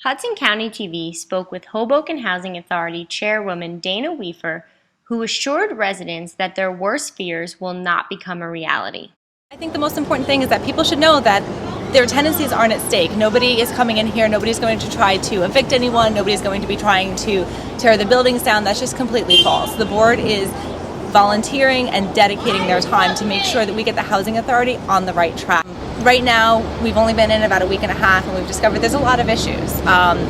Hudson County TV spoke with Hoboken Housing Authority Chairwoman Dana Wefer, who assured residents that their worst fears will not become a reality. I think the most important thing is that people should know that their tenancies aren't at stake. Nobody is coming in here, nobody's going to try to evict anyone, nobody's going to be trying to tear the buildings down. That's just completely false. The board is volunteering and dedicating their time to make sure that we get the housing authority on the right track. Right now, we've only been in about a week and a half, and we've discovered there's a lot of issues.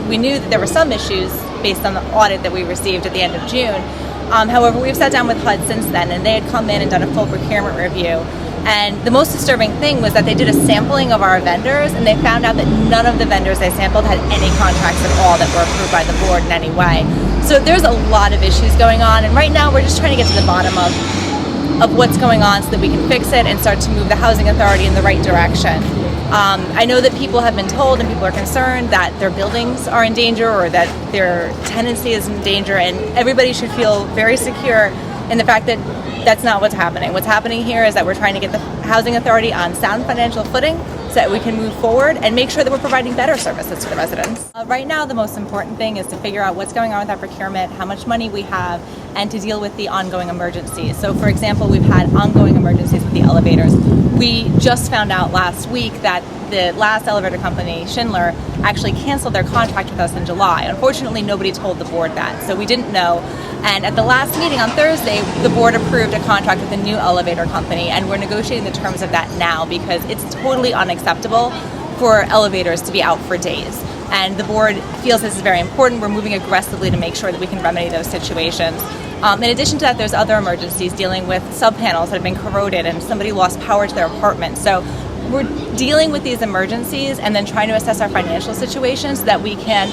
We knew that there were some issues based on the audit that we received at the end of June. However, we've sat down with HUD since then, and they had come in and done a full procurement review. And the most disturbing thing was that they did a sampling of our vendors, and they found out that none of the vendors they sampled had any contracts at all that were approved by the board in any way. So there's a lot of issues going on, and right now we're just trying to get to the bottom of what's going on so that we can fix it and start to move the housing authority in the right direction. I know that people have been told and people are concerned that their buildings are in danger or that their tenancy is in danger, and everybody should feel very secure in the fact that that's not what's happening. What's happening here is that we're trying to get the housing authority on sound financial footing so that we can move forward and make sure that we're providing better services to the residents. Right now, the most important thing is to figure out what's going on with our procurement, how much money we have, and to deal with the ongoing emergencies. So, for example, we've had ongoing emergencies with the elevators. We just found out last week that the last elevator company, Schindler, actually canceled their contract with us in July. Unfortunately, nobody told the board that, so we didn't know. And at the last meeting on Thursday, the board approved a contract with a new elevator company, and we're negotiating the terms of that now because it's totally unacceptable for elevators to be out for days. And the board feels this is very important. We're moving aggressively to make sure that we can remedy those situations. In addition to that, there's other emergencies dealing with sub-panels that have been corroded and somebody lost power to their apartment. So we're dealing with these emergencies and then trying to assess our financial situation so that we can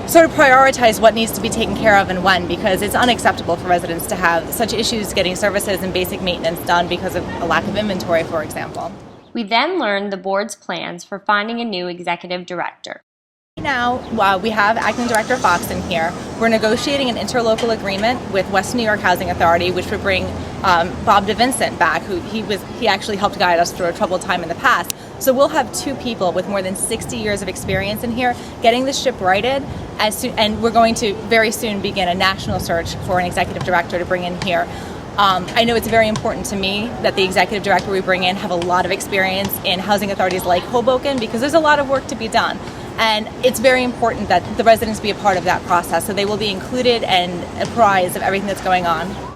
sort of prioritize what needs to be taken care of and when, because it's unacceptable for residents to have such issues getting services and basic maintenance done because of a lack of inventory, for example. We then learned the board's plans for finding a new executive director. Now, we have Acting Director Fox in here. We're negotiating an interlocal agreement with West New York Housing Authority, which would bring Bob DeVincent back, who he actually helped guide us through a troubled time in the past. So we'll have two people with more than 60 years of experience in here getting the ship righted, and we're going to very soon begin a national search for an executive director to bring in here. I know it's very important to me that the executive director we bring in have a lot of experience in housing authorities like Hoboken, because there's a lot of work to be done. And it's very important that the residents be a part of that process, so they will be included and apprised of everything that's going on.